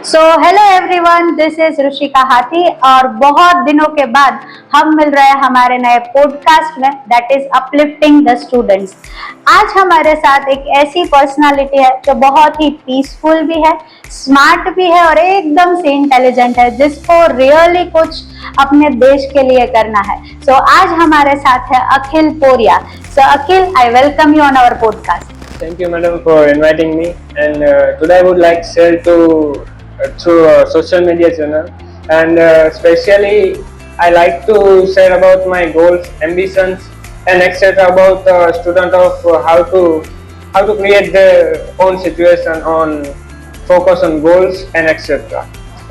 So hello everyone, this is Rishika हाथी और बहुत दिनों के बाद हम मिल रहे हैं हमारे नए पॉडकास्ट में, that is uplifting the students. आज हमारे साथ एक ऐसी पर्सनालिटी है जो बहुत ही पीसफुल भी है, स्मार्ट भी है और एकदम से इंटेलिजेंट है, जिसको रियली कुछ अपने देश के लिए करना है। सो आज हमारे साथ है Akhil Poria. So Akhil, I welcome you on our podcast. Thank you, madam, for inviting me. And today I would like to share through social media channel, and especially I like to share about my goals, ambitions, and etc. about student of how to create their own situation on focus on goals and etc.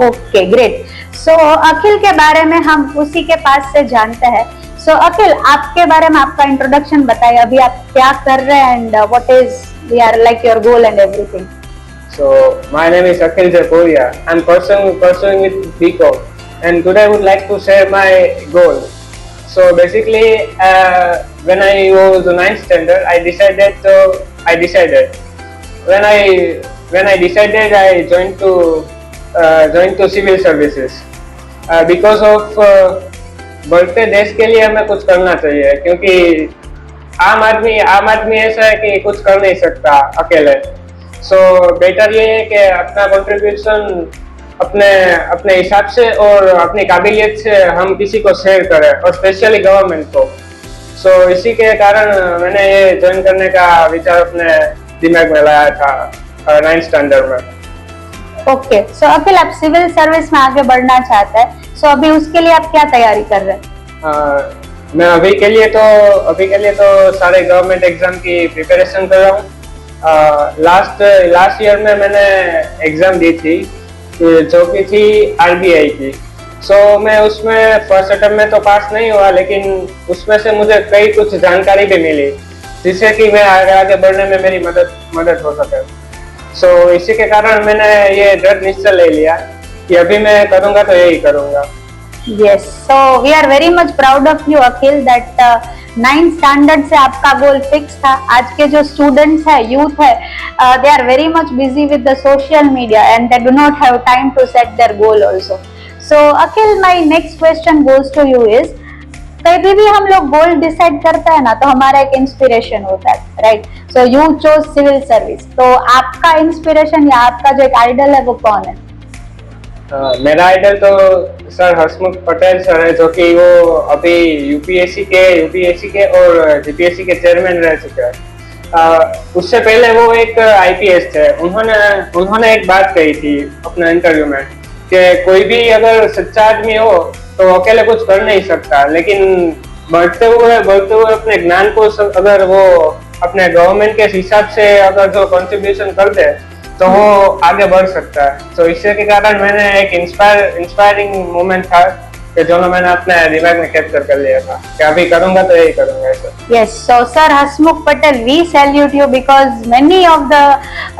Okay, great. So Akhil के बारे में हम उसी के पास से जानते हैं। सो अखिल, आपके बारे में आपका इंट्रोडक्शन बताइए, अभी आप क्या कर रहे हैं and what is like your goal and everything. So my name is Akhil Poria. I'm pursuing with BCom, and today I would like to share my goal. So basically, when I was in 9th standard, I decided when I decided I joined to civil services because of बढ़ते देश के लिए हमें कुछ करना चाहिए, क्योंकि आम आदमी ऐसा है कि कुछ कर नहीं सकता अकेले। सो बेटर ये है कि अपना कंट्रीब्यूशन अपने हिसाब से और अपनी काबिलियत से हम किसी को शेयर करें, और स्पेशली गवर्नमेंट को। सो इसी के कारण मैंने ये ज्वाइन करने का विचार अपने दिमाग में लाया था 9th स्टैंडर्ड में। ओके, सो अखिल, आप सिविल सर्विस में आगे बढ़ना चाहते हैं, सो अभी उसके लिए आप क्या तैयारी कर रहे हैं? मैं अभी के लिए तो सारे गवर्नमेंट एग्जाम की प्रिपरेशन कर रहा हूँ। लास्ट ईयर में मैंने एग्जाम दी थी जो कि थी RBI की। सो मैं उसमें फर्स्ट अटेम्प्ट में तो पास नहीं हुआ, लेकिन उसमें से मुझे कई कुछ जानकारी भी मिली जिससे कि मैं आगे बढ़ने में मेरी मदद हो सके। सो इसी के कारण मैंने ये दृढ़ निश्चय ले लिया कि अभी मैं करूँगा तो यही करूँगा। Yes, so we are very much proud of you, Akhil, that 9th standard से आपका गोल फिक्स था। आज के जो स्टूडेंट्स है, यूथ है, they are very much busy with the social media and they do not have time to set their goal also. So Akhil, my next question goes to you is, कभी भी हम लोग goal decide करते हैं ना, तो हमारा एक इंस्पिरेशन होता है, right? So you chose civil service, तो आपका इंस्पिरेशन या आपका जो एक आइडल है वो कौन है? मेरा आइडल तो सर हसमुख पटेल सर है, जो कि वो अभी यूपीएससी के और जीपीएससी के चेयरमैन रह चुके हैं। उससे पहले वो एक आईपीएस थे। उन्होंने एक बात कही थी अपने इंटरव्यू में कि कोई भी अगर सच्चा आदमी हो तो अकेले कुछ कर नहीं सकता, लेकिन बढ़ते हुए अपने ज्ञान को अगर वो अपने गवर्नमेंट के हिसाब से अगर जो कंट्रीब्यूशन कर दे तो वो आगे बढ़ सकता है। तो इसी के कारण मैंने एक इंस्पायरिंग मोमेंट था कि जो मैंने अपने दिमाग में कैप्चर कर लिया था कि अभी करूंगा तो यही करूंगा। Yes, so sir Hasmukh Patel, we salute you because many of the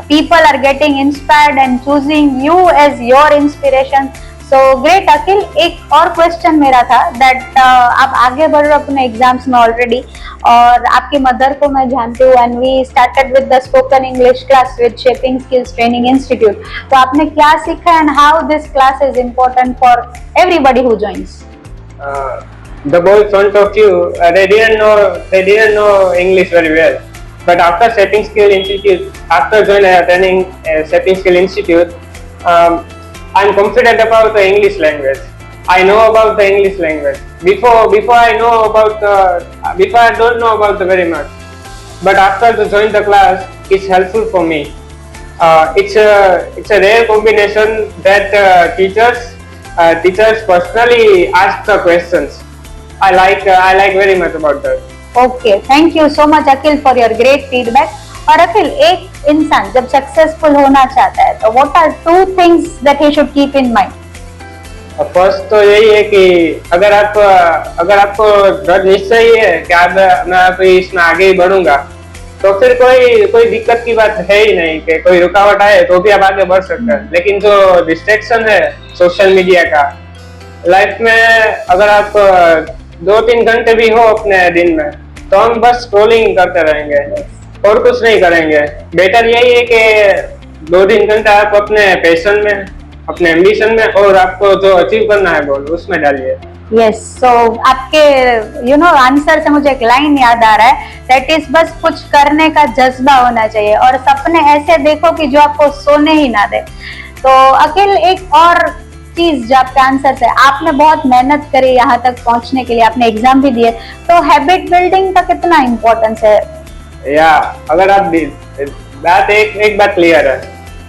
people are getting inspired and choosing you as your inspiration. So great अखिल, एक और क्वेश्चन मेरा था दैट आप आगे बढ़ रहे हो अपने एग्जाम्स में ऑलरेडी, और आपकी मदर को मैं जानती हूँ, and we started with the spoken English class with shaping skills training institute. तो आपने क्या सीखा and how this class is important for everybody who joins? The boy in front of you, they didn't know English very well, but after Shaping Skill Institute, after joining Shaping Skill Institute, I'm confident about the English language. I know about the English language. Before I don't know about the very much, but after to join the class, it's helpful for me. It's a rare combination that teachers personally ask the questions. I like very much about that. Okay, thank you so much Akhil for your great feedback. और अखिल, एक इंसान जब successful होना चाहता है तो what are 2 things that he should keep in mind? First तो यही है कि अगर आपको दृढ़ निश्चय ही है कि मैं इसमें आगे ही बढ़ूंगा, तो फिर कोई दिक्कत की बात है ही नहीं कि कोई रुकावट आए तो भी आप आगे बढ़ सकते हैं। लेकिन जो डिस्ट्रैक्शन है सोशल मीडिया का, लाइफ में अगर आप 2-3 घंटे भी हो अपने दिन में, तो हम बस स्क्रॉलिंग करते रहेंगे और कुछ नहीं करेंगे। बेटर यही है कि 2-3 घंटा आप अपने पैशन में अपने एम्बिशन में, और आपको जो अचीव करना है गोल उसमें डालिए। यस, सो आपके आंसर से मुझे एक लाइन याद आ रहा है, दैट इज बस कुछ करने का जज्बा होना चाहिए और सपने ऐसे देखो कि जो आपको सोने ही ना दे। तो अखिल, एक और चीज जो आपके आंसर से, आपने बहुत मेहनत करी यहाँ तक पहुंचने के लिए, आपने एग्जाम भी दिए, तो हैबिट बिल्डिंग का कितना इम्पोर्टेंस है? या अगर आप बात एक बात क्लियर है,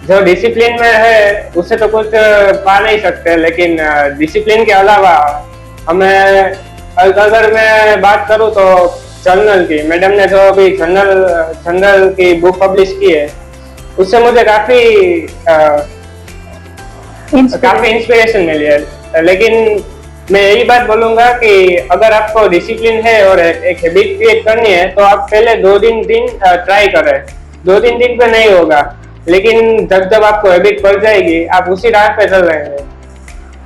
जो डिसिप्लिन में है उससे तो कुछ पा नहीं सकते, लेकिन डिसिप्लिन के अलावा हमें, अगर मैं बात करूं तो जर्नल की, मैडम ने जो अभी जर्नल की बुक पब्लिश की है, उससे मुझे काफी इंस्पिरेशन मिली है। लेकिन मैं यही बात बोलूंगा कि अगर आपको डिसिप्लिन है और एक हैबिट क्रिएट करनी है तो आप पहले 2-3 दिन ट्राई करें। 2-3 दिन पे नहीं होगा, लेकिन जब आपको हैबिट पड़ जाएगी आप उसी राह पे चल रहे हैं।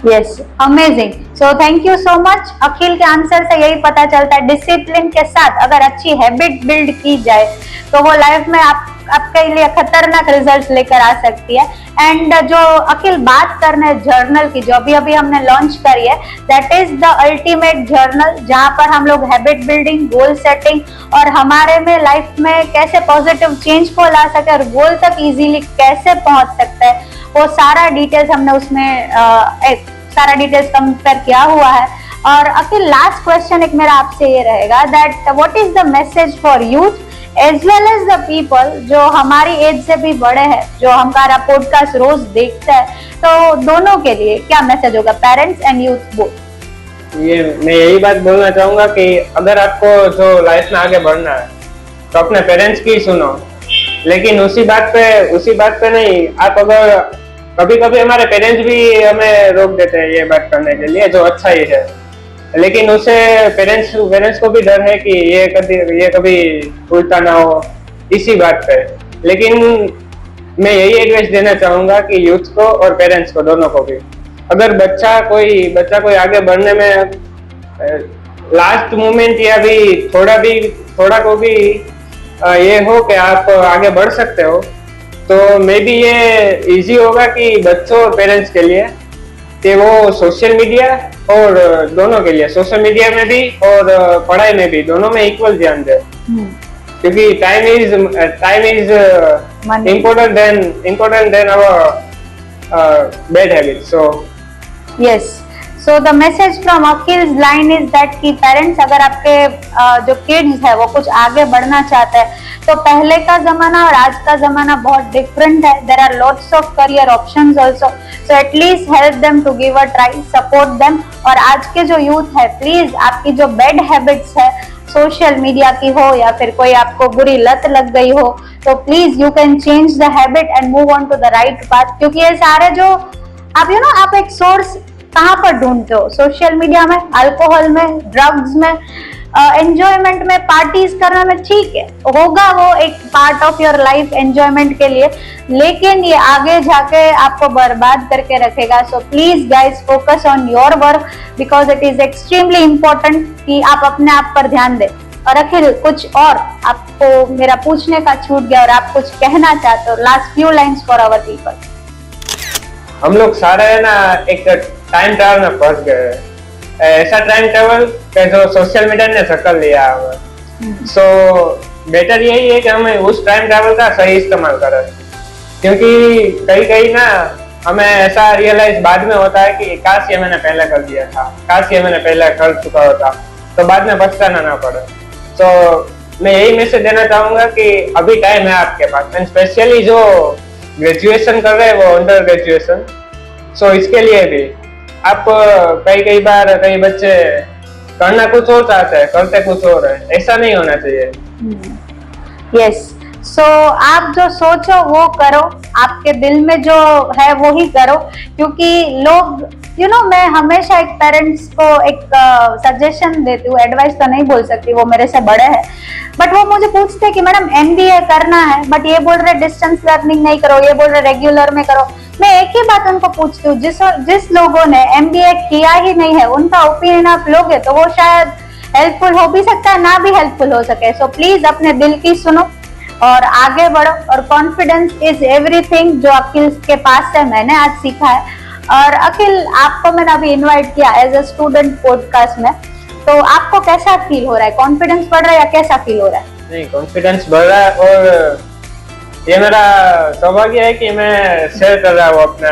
Yes, amazing. So thank you so much. Akhil के आंसर से यही पता चलता है, डिसिप्लिन के साथ अगर अच्छी हैबिट बिल्ड की जाए तो वो लाइफ में आपके लिए खतरनाक रिजल्ट्स लेकर आ सकती है। एंड जो अखिल बात करने हैं जर्नल की, जो अभी अभी हमने लॉन्च करी है, that is the ultimate journal, जहां पर हम लोग हैबिट बिल्डिंग, गोल सेटिंग और हमारे में लाइफ में कैसे पॉजिटिव चेंज को ला सके और गोल तक इजीली कैसे पहुंच सकते हैं, वो सारा डिटेल्स हमने उसमें सारा डिटेल्स कंपेयर किया हुआ है। और अखिल, लास्ट क्वेश्चन एक मेरा आपसे ये रहेगा, that what is the message for youth as well as the people जो हमारी एज से भी बड़े हैं, जो हमारा पॉडकास्ट रोज देखते हैं, तो दोनों के लिए क्या मैसेज होगा, पेरेंट्स एंड यूथ बोथ? ये मैं यही बात बोलना चाहूंगा कि अगर आपको जो लाइफ में आगे बढ़ना है तो अपने पेरेंट्स की सुनो, लेकिन उसी बात पे नहीं। आप अगर कभी कभी हमारे पेरेंट्स भी हमें रोक देते हैं ये बात करने के लिए, जो अच्छा ही है, लेकिन उससे पेरेंट्स को भी डर है कि ये कभी उल्टा ना हो इसी बात पे। लेकिन मैं यही एडवाइस देना चाहूंगा कि यूथ को और पेरेंट्स को, दोनों को भी, अगर बच्चा कोई आगे बढ़ने में लास्ट मोमेंट या भी थोड़ा को भी ये हो कि आप आगे बढ़ सकते हो, तो मे बी ये इजी होगा कि बच्चों और पेरेंट्स के लिए कि वो सोशल मीडिया और दोनों के लिए, सोशल मीडिया में भी और पढ़ाई में भी, दोनों में इक्वल ध्यान दे, क्योंकि time is important then our bad habit. So yes, so the message from Akhil's line is that कि पेरेंट्स, अगर आपके जो किड्स है वो कुछ आगे बढ़ना चाहते हैं, तो पहले का जमाना और आज का जमाना बहुत डिफरेंट है। There are lots of career options also, so at least help them to give a try, support them. और आज के जो यूथ है, प्लीज आपकी जो बैड हैबिट्स है, सोशल मीडिया की हो या फिर कोई आपको बुरी लत लग गई हो, तो please you can change the habit and move on to the right path. क्योंकि ये सारे जो आप आप एक सोर्स कहाँ पर ढूंढते हो, सोशल मीडिया में, अल्कोहल में, ड्रग्स में, एंजॉयमेंट में, पार्टीज करने में, ठीक है, होगा वो एक part of your life enjoyment के लिए, लेकिन ये आगे जाके आपको बर्बाद करके रखेगा। So please guys, focus on your work because it is extremely important कि आप अपने आप पर ध्यान दें। और अखिल, कुछ और आपको मेरा पूछने का छूट गया और आप कुछ कहना चाहते हो, last few lines for our people. हम लोग सारे है ना एक टाइम ट्रैवल में फंस गए, ऐसा टाइम ट्रैवल कि जो सोशल मीडिया ने शक्ल लिया हमें। सो बेटर यही है कि हमें उस टाइम ट्रैवल का सही इस्तेमाल करें, क्योंकि कहीं ना हमें ऐसा रियलाइज बाद में होता है कि काश ये मैंने पहले कर दिया था, काश ये मैंने पहले कर चुका होता, तो बाद में पछताना ना पड़े। तो मैं यही मैसेज देना चाहूंगा कि अभी टाइम है आपके पास, एंड स्पेशली जो ग्रेजुएशन कर रहे हैं वो अंडर ग्रेजुएशन, सो इसके लिए भी आप कई बार कई बच्चे करना कुछ और चाहते हैं, करते कुछ और है, ऐसा नहीं होना चाहिए। यस, सो आप जो सोचो वो करो, आपके दिल में जो है वो ही करो, क्योंकि लोग मैं हमेशा एक पेरेंट्स को एक सजेशन देती हूँ, एडवाइस तो नहीं बोल सकती, वो मेरे से बड़े हैं, बट वो मुझे पूछते हैं कि मैडम MBA करना है, बट ये बोल रहे डिस्टेंस लर्निंग नहीं करो, ये बोल रहे रेगुलर में करो। मैं एक ही बात उनको पूछती हूँ, जिस लोगों ने MBA किया ही नहीं है, उनका ओपिनियन आप लोगे तो वो शायद हेल्पफुल हो भी सकता है, ना भी हेल्पफुल हो सके। सो प्लीज अपने दिल की सुनो और आगे बढ़ो, और कॉन्फिडेंस इज एवरीथिंग जो अखिल के पास है, मैंने आज सीखा है। और अखिल, आपको मैंने अभी इनवाइट किया एज अ स्टूडेंट पॉडकास्ट में, तो आपको कैसा फील हो रहा है? कॉन्फिडेंस बढ़ रहा है या कैसा फील हो रहा है? नहीं, कॉन्फिडेंस बढ़ रहा है और ये मेरा सौभाग्य है कि मैं शेयर कर रहा हूँ अपने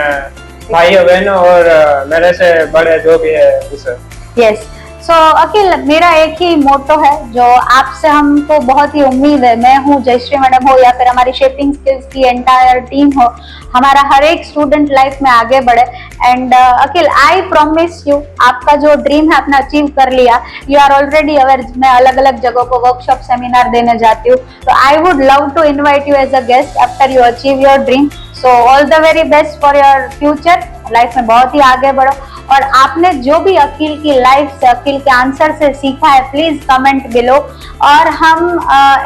भाइयों बहनों और मेरे से बड़े जो भी है उसे। यस, सो अखिल, मेरा एक ही मोटो है जो आपसे हमको बहुत ही उम्मीद है, मैं हूँ, जयश्री मैडम हो या फिर हमारी शेपिंग स्किल्स की एंटायर टीम हो, हमारा हर एक स्टूडेंट लाइफ में आगे बढ़े। And Akhil, I promise you, आपका जो ड्रीम है अपना अचीव कर लिया। यू आर ऑलरेडी अवेयर, मैं अलग अलग जगहों को वर्कशॉप सेमिनार देने जाती हूँ, तो I would love to invite you as a guest after you achieve your dream. So all the very best for your future, life में बहुत ही आगे बढ़ो। और आपने जो भी अखिल की लाइफ से, अखिल के आंसर से सीखा है, प्लीज कमेंट बिलो। और हम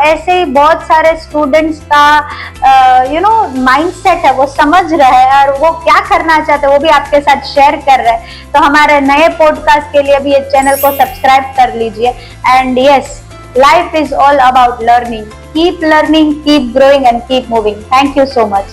ऐसे ही बहुत सारे स्टूडेंट्स का माइंडसेट है वो समझ रहे हैं और वो क्या करना चाहते हैं वो भी आपके साथ शेयर कर रहे हैं। तो हमारे नए पॉडकास्ट के लिए भी ये चैनल को सब्सक्राइब कर लीजिए। And yes, life is all about learning. Keep learning, keep growing and keep moving. Thank you so much.